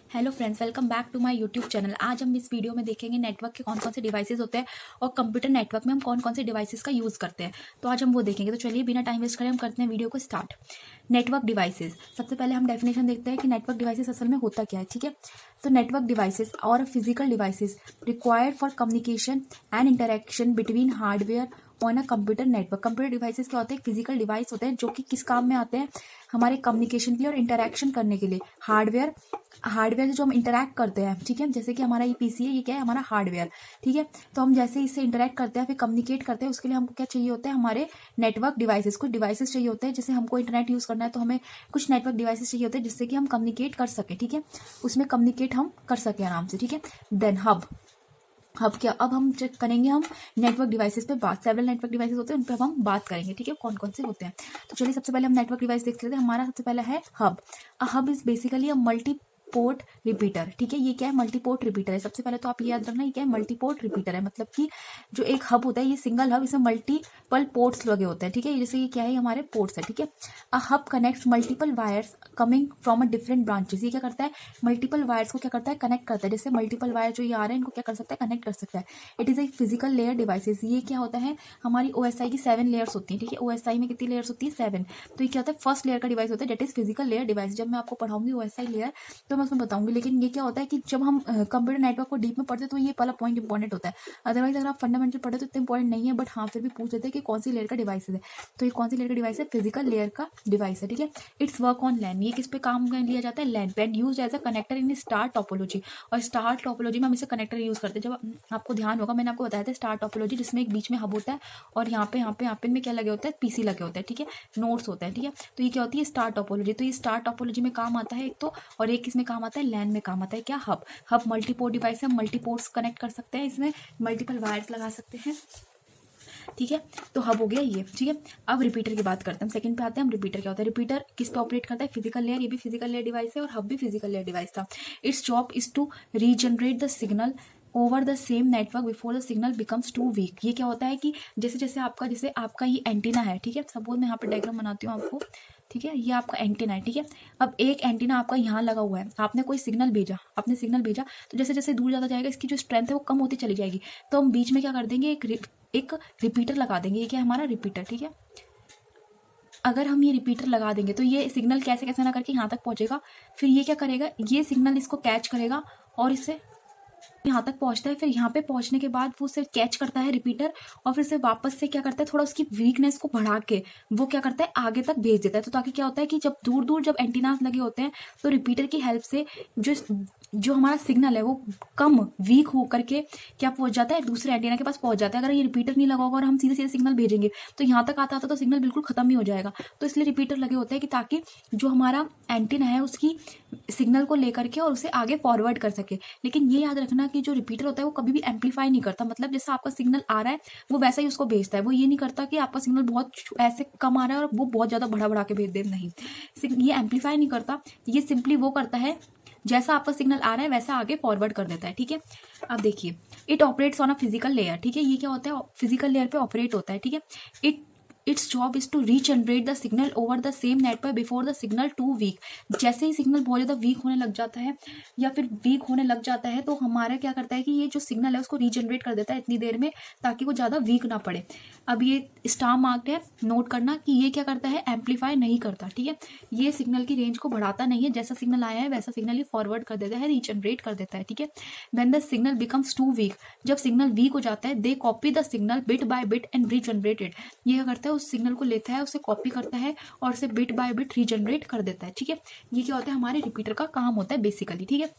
Hello friends, welcome back to my YouTube channel. आज हम इस वीडियो में देखेंगे नेटवर्क के कौन कौन से डिवाइसेस होते हैं और कंप्यूटर नेटवर्क में हम कौन कौन से डिवाइसेस का यूज़ करते हैं। तो आज हम वो देखेंगे। तो चलिए बिना टाइम वेस्ट करें हम करते हैं वीडियो को स्टार्ट। नेटवर्क डिवाइसेस, सबसे पहले हम डेफिनेशन देखते हैं कि नेटवर्क डिवाइसेस असल में होता क्या है। ठीक है, तो नेटवर्क डिवाइसेस और physical devices required for communication and interaction between hardware on a computer network. Computer devices क्या होते हैं? फिजिकल डिवाइस होते हैं जो कि किस काम में आते हैं? हमारे कम्युनिकेशन के लिए और इंटरेक्शन करने के लिए। हार्डवेयर से जो हम इंटरैक्ट करते हैं, ठीक है, जैसे कि हमारा ये पीसी है, ये क्या है? हमारा हार्डवेयर। ठीक है, तो हम जैसे इससे इंटरैक्ट करते हैं फिर कम्युनिकेट करते हैं, उसके लिए हमको क्या चाहिए होता है? हमारे नेटवर्क डिवाइसेस, कुछ डिवाइसेस चाहिए होते हैं। जैसे हमको इंटरनेट यूज करना है तो हमें कुछ नेटवर्क डिवाइसेस चाहिए होते हैं जिससे कि हम कम्युनिकेट कर सके। ठीक है, उसमें कम्युनिकेट हम कर सके आराम से। ठीक है, देन हब क्या? अब हम चेक करेंगे हम नेटवर्क डिवाइसेस पे बात। सेवरल नेटवर्क डिवाइसेस होते हैं, उन पे अब हम बात करेंगे। ठीक है, कौन कौन से होते हैं। तो चलिए सबसे पहले हम नेटवर्क डिवाइस देख लेते हैं। हमारा सबसे पहला है hub. Hub is basically a multi port repeater. ठीक है, ये क्या है? मल्टी पोर्ट रिपीटर है। सबसे पहले तो आप ये याद रखना, ये क्या है? मल्टी पोर्ट रिपीटर है। मतलब कि जो एक हब होता है, ये सिंगल हब, इसमें मल्टीपल पोर्ट्स लगे होते हैं। ठीक है, जैसे ये क्या है? हमारे पोर्ट्स है। ठीक है, a hub connects multiple wires coming from a different branches. ये क्या करता है? मल्टीपल वायर्स को क्या करता है? कनेक्ट करता है। जैसे मल्टीपल वायर जो ये आ रहे हैं, इनको क्या कर सकता है? कनेक्ट कर सकता है। It is a physical layer devices. ये क्या होता है? हमारी ओएसआई की 7 लेयर्स होती है। ठीक है, ओएसआई में कितनी लेयर्स होती है? 7। तो ये क्या होता है? फर्स्ट लेयर का डिवाइस होता है, that is physical layer device. जब मैं आपको पढ़ाऊंगी ओएसआई लेयर तो मैं उसमें बताऊंगी, लेकिन ये क्या होता है कि जब हम कंप्यूटर नेटवर्क को डीप में पढ़ते हैं तो ये पहला पॉइंट इंपॉर्टेंट होता है। अदरवाइज अगर आप फंडामेंटल पढ़े तो इतना इंपॉर्टेंट नहीं है, बट हाँ फिर भी पूछ लेते हैं कि कौन सी लेयर का डिवाइस है। तो ये कौन सी लेयर का डिवाइस है? फिजिकल लेयर का डिवाइस है। ठीक है, इट्स वर्क ऑन लैन। ये किस पे काम लिया जाता है? लैन पे। Use as a connector in star topology. और स्टार टोपोलॉजी में हम इसे कनेक्टर यूज करते हैं। जब आपको ध्यान होगा, मैंने आपको बताया था स्टार टोपोलॉजी, जिसमें एक बीच में हब होता है और यहाँ पे में क्या लगे होते हैं? पीसी लगे होते हैं। ठीक है, नोड्स होते हैं। ठीक है, तो ये क्या होती है? Star topology. तो ये स्टार टोपोलॉजी में काम आता है एक तो, और एक किसमें काम आता है? लैन में काम आता है। क्या? हब मल्टीपोर्ट डिवाइस है, मल्टीपोर्ट्स कनेक्ट कर सकते हैं, इसमें मल्टीपल वायर्स लगा सकते हैं। ठीक है, तो हब हो गया ये। ठीक है, अब रिपीटर की बात करते हैं। हम सेकंड पे आते हैं। हम रिपीटर क्या होता है? रिपीटर किस पे ऑपरेट करता है? Physical layer. ये भी फिजिकल लेयर डिवाइस है और हब भी फिजिकल लेयर डिवाइस था। Its job is to regenerate the signal over the same network before the signal becomes too weak. ये क्या होता है कि जैसे आपका ये एंटीना है। ठीक है, सपोज मैं यहाँ पे डायग्राम बनाती हूँ आपको। ठीक है, ये आपका एंटीना है। ठीक है, अब एक एंटीना आपका यहाँ लगा हुआ है, आपने कोई सिग्नल भेजा, तो जैसे जैसे दूर जाता जाएगा इसकी जो स्ट्रेंथ है वो कम होती चली जाएगी। तो हम बीच में क्या कर देंगे? एक रिपीटर लगा देंगे। ये क्या है? हमारा रिपीटर। ठीक है, अगर हम ये रिपीटर लगा देंगे तो ये सिग्नल कैसे कैसे ना करके यहाँ तक पहुंचेगा। फिर ये क्या करेगा? ये सिग्नल इसको कैच करेगा और इससे यहाँ तक पहुंचता है। फिर यहाँ पे पहुंचने के बाद वो उसे कैच करता है रिपीटर, और फिर से वापस से क्या करता है? थोड़ा उसकी वीकनेस को बढ़ा के वो क्या करता है? आगे तक भेज देता है। तो ताकि क्या होता है कि जब दूर दूर जब एंटीनास लगे होते हैं तो रिपीटर की हेल्प से जो हमारा सिग्नल है वो कम वीक हो करके क्या पहुंच जाता है? दूसरे एंटीना के पास पहुंच जाता है। अगर ये रिपीटर नहीं लगा होगा और हम सीधे सीधे सिग्नल भेजेंगे तो यहाँ तक आता तो सिग्नल बिल्कुल खत्म ही हो जाएगा। तो इसलिए रिपीटर लगे होते हैं कि ताकि जो हमारा एंटीना है उसकी सिग्नल को लेकर के और उसे आगे फॉरवर्ड कर सके। लेकिन ये याद रखना कि जो रिपीटर होता है वो कभी भी एम्पलीफाई नहीं करता। मतलब जैसा आपका सिग्नल आ रहा है वो वैसा ही उसको भेजता है। वो ये नहीं करता कि आपका सिग्नल बहुत ऐसे कम आ रहा है और वो बहुत ज्यादा बढ़ा बढ़ा के भेज दे। नहीं, ये एम्पलीफाई नहीं करता। ये सिंपली वो करता है जैसा आपका सिग्नल आ रहा है वैसा आगे फॉरवर्ड कर देता है। ठीक है, अब देखिए, it operates on a physical layer. ठीक है, ये क्या होता है? फिजिकल लेयर पे ऑपरेट होता है। ठीक है, its job is to regenerate the signal over the same network before the signal too weak. जैसे ही सिग्नल बहुत ज्यादा वीक होने लग जाता है या फिर वीक होने लग जाता है तो हमारा क्या करता है कि ये जो सिग्नल है उसको रीजनरेट कर देता है इतनी देर में, ताकि वो ज्यादा वीक ना पड़े। अब ये स्टार मार्क्ड है, नोट करना कि ये क्या करता है? एम्पलीफाई नहीं करता। ठीक है, ये सिग्नल की रेंज को बढ़ाता नहीं है। जैसा सिग्नल आया है वैसा सिग्नल ही फॉरवर्ड कर देता है, रीजनरेट कर देता है। ठीक है, when the signal becomes too weak, जब सिग्नल वीक हो जाता है, they copy the signal bit by bit and regenerate it. ये क्या करता है? उस सिग्नल को लेता है, उसे कॉपी करता है और उसे बिट बाय बिट रीजनरेट कर देता है। ठीक है, ये क्या होता है? हमारे रिपीटर का काम होता है बेसिकली। ठीक है,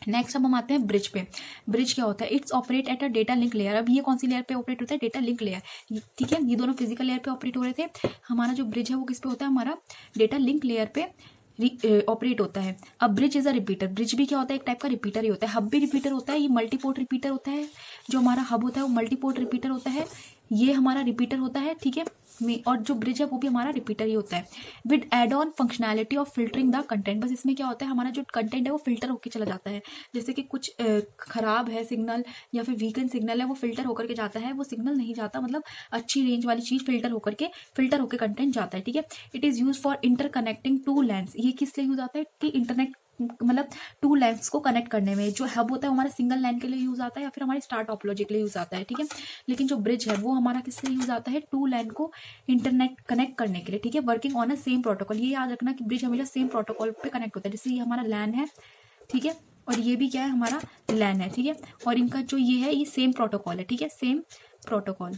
नेक्स्ट अब हम आते हैं ब्रिज पे। ब्रिज क्या होता है? It's operate at a data link layer. अब ये कौन सी लेयर पे ऑपरेट होता है? Data link layer. ठीक है, ये दोनों फिजिकल लेयर पे ऑपरेट हो रहे थे। हमारा जो ब्रिज है वो किस पे होता है? हमारा डेटा लिंक लेयर पे ऑपरेट होता है। अब bridge is a repeater. Bridge भी क्या होता है? एक टाइप का रिपीटर ही होता है। हब भी रिपीटर होता है। ये मल्टीपोर्ट रिपीटर होता है। जो हमारा हब होता है वो मल्टीपोर्ट रिपीटर होता है। ये हमारा रिपीटर होता है। ठीक है, और जो ब्रिज है वो भी हमारा रिपीटर ही होता है with add on functionality of filtering the content. बस इसमें क्या होता है? हमारा जो कंटेंट है वो फिल्टर होकर चला जाता है। जैसे कि कुछ खराब है सिग्नल या फिर वीकन सिग्नल है, वो फिल्टर होकर के जाता है। वो सिग्नल नहीं जाता, मतलब अच्छी रेंज वाली चीज फिल्टर होकर कंटेंट जाता है। ठीक है, it is use for interconnecting two LANs. ये किस लिए यूज आता है? कि मतलब टू लाइन्स को कनेक्ट करने में। जो हब होता है हमारा सिंगल लाइन के लिए यूज आता है या फिर हमारे स्टार टोपोलॉजी के लिए यूज आता है, ठीक है। लेकिन जो ब्रिज है वो हमारा किस लिए यूज आता है, टू लाइन को इंटरनेट कनेक्ट करने के लिए, ठीक है, working on a same protocol. ये याद रखना कि ब्रिज हमेशा सेम प्रोटोकॉल पे कनेक्ट होता है। जैसे ये हमारा लैन है, ठीक है, और ये भी क्या है, हमारा लैन है, ठीक है, और इनका जो ये है ये सेम प्रोटोकॉल है, ठीक है, सेम प्रोटोकॉल,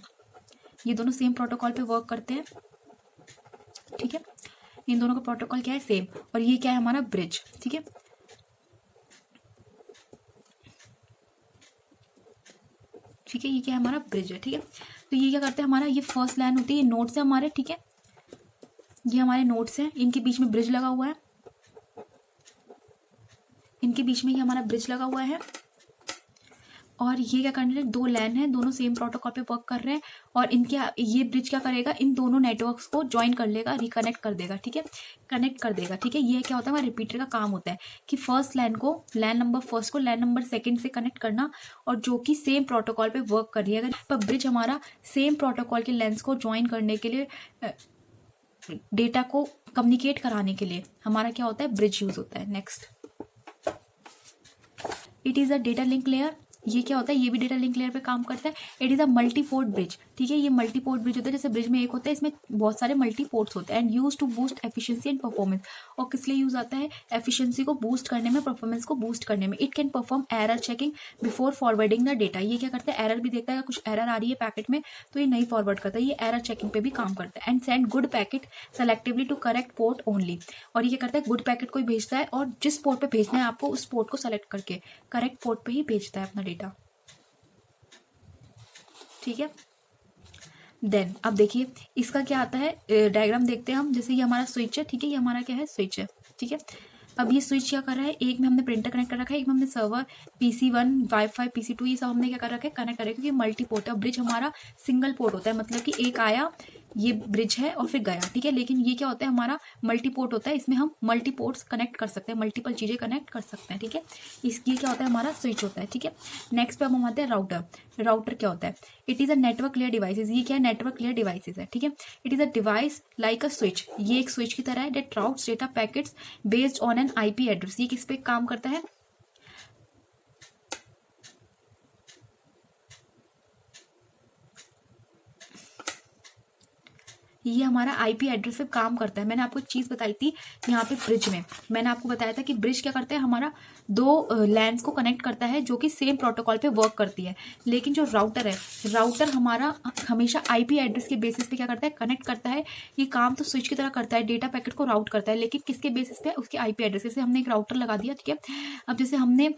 ये दोनों सेम प्रोटोकॉल पे वर्क करते हैं, ठीक है। इन दोनों का प्रोटोकॉल क्या है, सेम। और ये क्या है, हमारा ब्रिज, ठीक है, ठीक है, ये क्या है, हमारा ब्रिज है, ठीक है। तो ये क्या करते हैं, हमारा ये फर्स्ट लाइन होती है, ये नोड्स है हमारे, ठीक है, ये हमारे नोड्स हैं, इनके बीच में ब्रिज लगा हुआ है, इनके बीच में ये हमारा ब्रिज लगा हुआ है। और ये क्या करने, दो लैन है, दोनों सेम प्रोटोकॉल पे वर्क कर रहे हैं, और इनके ये ब्रिज क्या करेगा, इन दोनों नेटवर्क्स को ज्वाइन कर लेगा, रिकनेक्ट कर देगा, ठीक है, कनेक्ट कर देगा, ठीक है। ये क्या होता है, हमारा रिपीटर का काम होता है कि फर्स्ट लाइन को, लैन नंबर फर्स्ट को लैन नंबर सेकंड से कनेक्ट करना, और जो कि सेम प्रोटोकॉल पे वर्क कर रही है। अगर पर ब्रिज हमारा सेम प्रोटोकॉल के लेंस को ज्वाइन करने के लिए, डेटा को कम्युनिकेट कराने के लिए हमारा क्या होता है, ब्रिज यूज होता है। Next, it is a data link layer. ये क्या होता है, ये भी डेटा लिंक लेयर पे काम करता है। It is a multi port bridge, ठीक है, ये मल्टी पोर्ट ब्रिज होता है। जैसे ब्रिज में एक होता है, इसमें बहुत सारे मल्टी पोर्ट्स होते हैं, and use to boost efficiency and performance. और किस लिए यूज आता है, एफिशिएंसी को बूस्ट करने में, परफॉर्मेंस को बूस्ट करने में। It can perform error checking before forwarding the data. ये क्या करता है, एरर भी देखता है, कुछ एरर आ रही है पैकेट में तो ये नहीं फॉरवर्ड करता है, ये एरर चेकिंग पे भी काम करता है। And send good packet selectively to correct port only. और ये क्या करता है, गुड पैकेट को ही भेजता है, और जिस पोर्ट पे भेजना है आपको, उस पोर्ट को सेलेक्ट करके करेक्ट पोर्ट पे ही भेजता है अपना डेटा, ठीक है। देन अब देखिए इसका क्या आता है, डायग्राम देखते हैं हम। जैसे ये हमारा स्विच है, ठीक है, ये हमारा क्या है, स्विच है, ठीक है। अब ये स्विच क्या कर रहा है, एक में हमने प्रिंटर कनेक्ट कर रखा है, एक में हमने सर्वर PC1 वाईफाई PC2 ये सब हमने क्या कर रखा है, कनेक्ट कर रखा है, क्योंकि मल्टी पोर्ट है। ब्रिज हमारा सिंगल पोर्ट होता है, मतलब कि एक आया, ये ब्रिज है और फिर गया, ठीक है। लेकिन ये क्या होता है, हमारा मल्टी पोर्ट होता है, इसमें हम मल्टी पोर्ट्स कनेक्ट कर सकते हैं, मल्टीपल चीजें कनेक्ट कर सकते हैं, ठीक है। इसकी क्या होता है, हमारा स्विच होता है, ठीक है। नेक्स्ट पे हम आते हैं राउटर। राउटर क्या होता है, it is a network layer devices. ये क्या है, नेटवर्क लेयर डिवाइसेज है, ठीक है। It is a device like a switch, ये एक स्विच की तरह है, that routes data packets based on an IP address. ये किस पे काम करता है, ये हमारा IP एड्रेस पे काम करता है। मैंने आपको एक चीज बताई थी यहाँ पे ब्रिज में, मैंने आपको बताया था कि ब्रिज क्या करता है, हमारा दो लैंड्स को कनेक्ट करता है जो कि सेम प्रोटोकॉल पे वर्क करती है। लेकिन जो राउटर है, राउटर हमारा हमेशा IP एड्रेस के बेसिस पे क्या करता है, कनेक्ट करता है। ये काम तो स्विच की तरह करता है, डेटा पैकेट को राउट करता है, लेकिन किसके बेसिस पे, उसके IP एड्रेस। जैसे हमने एक राउटर लगा दिया, ठीक है। अब जैसे हमने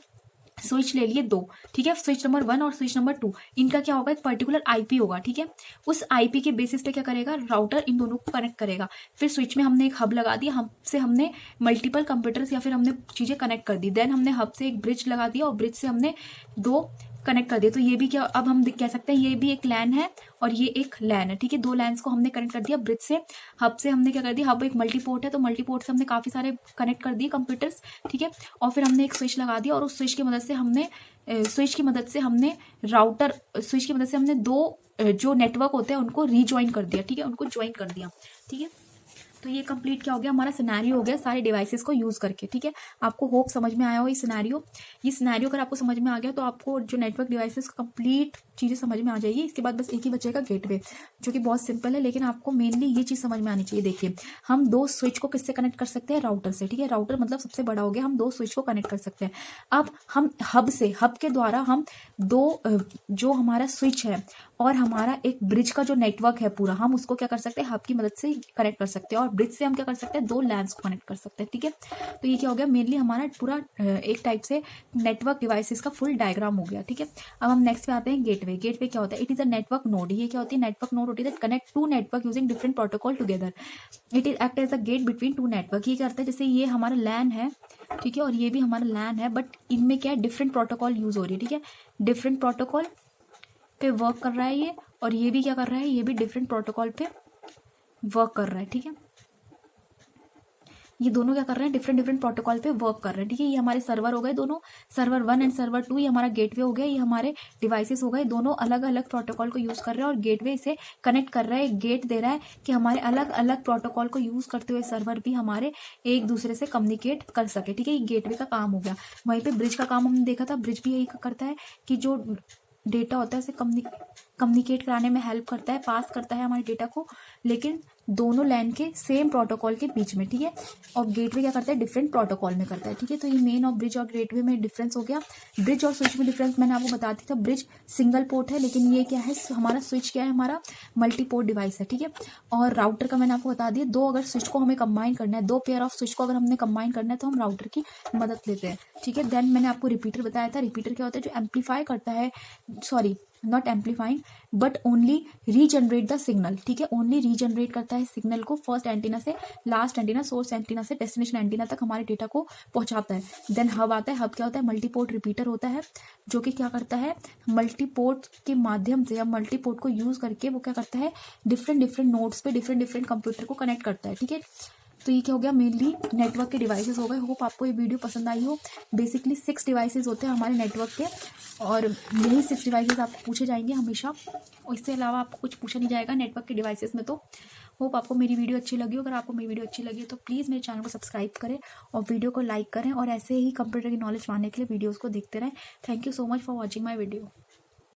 स्विच ले लिए दो, ठीक है, स्विच नंबर 1 और स्विच नंबर 2, इनका क्या होगा, एक पर्टिकुलर IP होगा, ठीक है। उस IP के बेसिस पे क्या करेगा, राउटर इन दोनों को कनेक्ट करेगा। फिर स्विच में हमने एक हब लगा दिया, हब से हमने मल्टीपल कंप्यूटर्स या फिर हमने चीजें कनेक्ट कर दी। देन हमने हब से एक ब्रिज लगा दिया और ब्रिज से हमने दो कनेक्ट कर दिया। तो ये भी क्या, अब हम कह सकते हैं ये भी एक लैन है और ये एक लैन है, ठीक है। दो लैंस को हमने कनेक्ट कर दिया ब्रिज से। हब से हमने क्या कर दिया, हब एक मल्टी पोर्ट है तो मल्टी पोर्ट से हमने काफी सारे कनेक्ट कर दिए कंप्यूटर्स, ठीक है। और फिर हमने एक स्विच लगा दिया और उस स्विच की मदद से हमने राउटर, स्विच की मदद से हमने दो जो नेटवर्क होते हैं उनको रीज्वाइन कर दिया, ठीक है, उनको ज्वाइन कर दिया, ठीक है। तो ये कंप्लीट क्या हो गया, हमारा सिनेरियो हो गया सारे डिवाइसेस को यूज करके, ठीक है। आपको होप समझ में आया हो ये सिनेरियो अगर आपको समझ में आ गया तो आपको जो नेटवर्क डिवाइसेस कंप्लीट चीजें समझ में आ जाएगी। इसके बाद बस एक ही बचेगा, गेटवे, जो कि बहुत सिंपल है, लेकिन आपको मेनली ये चीज समझ में आनी चाहिए। देखिए हम दो स्विच को किससे कनेक्ट कर सकते हैं, राउटर से, ठीक है। राउटर मतलब सबसे बड़ा हो गया, हम दो स्विच को कनेक्ट कर सकते हैं। अब हम हब के द्वारा हम दो जो हमारा स्विच है और हमारा एक ब्रिज का जो नेटवर्क है पूरा, हम उसको क्या कर सकते हैं, हब की मदद से कनेक्ट कर सकते हैं। और ब्रिज से हम क्या कर सकते हैं, दो लैंस को कनेक्ट कर सकते हैं, ठीक है। तो ये क्या हो गया, मेनली हमारा पूरा एक टाइप से नेटवर्क डिवाइसेस का फुल डायग्राम हो गया, ठीक है। अब हम नेक्स्ट पे आते हैं, गेटवे। गेटवे क्या होता है, it is a network node. ये क्या होती है, नेटवर्क नोड होती है that connect to network using different protocol together. It is act as a gate between two network. ये करता है, जैसे ये हमारा लैन है, ठीक है, और ये भी हमारा लैन है, बट इनमें क्या है, डिफरेंट प्रोटोकॉल यूज हो रही है, ठीक है। डिफरेंट प्रोटोकॉल पे वर्क कर रहा है ये, और ये भी क्या कर रहा है, ये भी डिफरेंट प्रोटोकॉल पे वर्क कर रहा है, ठीक है। ये दोनों क्या कर रहे हैं, डिफरेंट डिफरेंट प्रोटोकॉल पे वर्क कर रहे हैं। ठीक है, ये हमारे सर्वर हो गए दोनों, सर्वर 1 एंड सर्वर 2, ये हमारा गेटवे हो गया, ये हमारे डिवाइसेस हो गए। दोनों अलग अलग प्रोटोकॉल को यूज कर रहे हैं और गेटवे इसे कनेक्ट कर रहा है, गेट दे रहा है कि हमारे अलग अलग प्रोटोकॉल को यूज करते हुए सर्वर भी हमारे एक दूसरे से कम्युनिकेट कर सके। ठीक है, ये गेटवे का काम हो गया। वहीं पे ब्रिज का काम हमने देखा था, ब्रिज भी यही करता है कि जो डेटा होता है उसे कम्युनिकेट कराने में हेल्प करता है, पास करता है हमारे डेटा को, लेकिन दोनों लैन के सेम प्रोटोकॉल के बीच में। ठीक है, और गेटवे क्या करता है, डिफरेंट प्रोटोकॉल में करता है। ठीक है, तो ये मेन और ब्रिज और गेटवे में डिफरेंस हो गया। ब्रिज और स्विच में डिफरेंस मैंने आपको बता दी था, ब्रिज सिंगल पोर्ट है, लेकिन ये क्या है, हमारा स्विच क्या है, हमारा मल्टी पोर्ट डिवाइस है। ठीक है, और राउटर का मैंने आपको बता दिया, दो अगर स्विच को हमें कंबाइन करना है, दो पेयर ऑफ स्विच को अगर हमने कंबाइन करना है तो हम राउटर की मदद लेते हैं। ठीक है, देन मैंने आपको रिपीटर बताया था। रिपीटर क्या होता है, जो एम्पलीफाई करता है, sorry not amplifying but only regenerate the signal. ठीक है, ओनली रीजनरेट करता है सिग्नल को, फर्स्ट एंटीना से लास्ट एंटीना, सोर्स एंटीना से डेस्टिनेशन एंटीना तक हमारे डेटा को पहुंचाता है। देन हब आता है। हब क्या होता है, मल्टीपोर्ट रिपीटर होता है, जो कि क्या करता है, मल्टीपोर्ट के माध्यम से या मल्टीपोर्ट को यूज करके वो क्या करता है, डिफरेंट डिफरेंट नोड्स पे डिफरेंट डिफरेंट कंप्यूटर को कनेक्ट करता है। ठीक है, तो ये क्या हो गया, मेनली नेटवर्क के डिवाइसेस हो गए। होप आपको ये वीडियो पसंद आई हो। बेसिकली 6 डिवाइसेस होते हैं हमारे नेटवर्क के, और यही 6 डिवाइसेस आपको पूछे जाएंगे हमेशा, और इससे अलावा आपको कुछ पूछा नहीं जाएगा नेटवर्क के डिवाइसेस में। तो होप आपको मेरी वीडियो अच्छी लगी। अगर आपको मेरी वीडियो अच्छी लगी तो प्लीज़ मेरे चैनल को सब्सक्राइब करें और वीडियो को लाइक करें, और ऐसे ही कंप्यूटर की नॉलेज पाने के लिए वीडियोज़ को देखते रहें। Thank you so much for watching my video.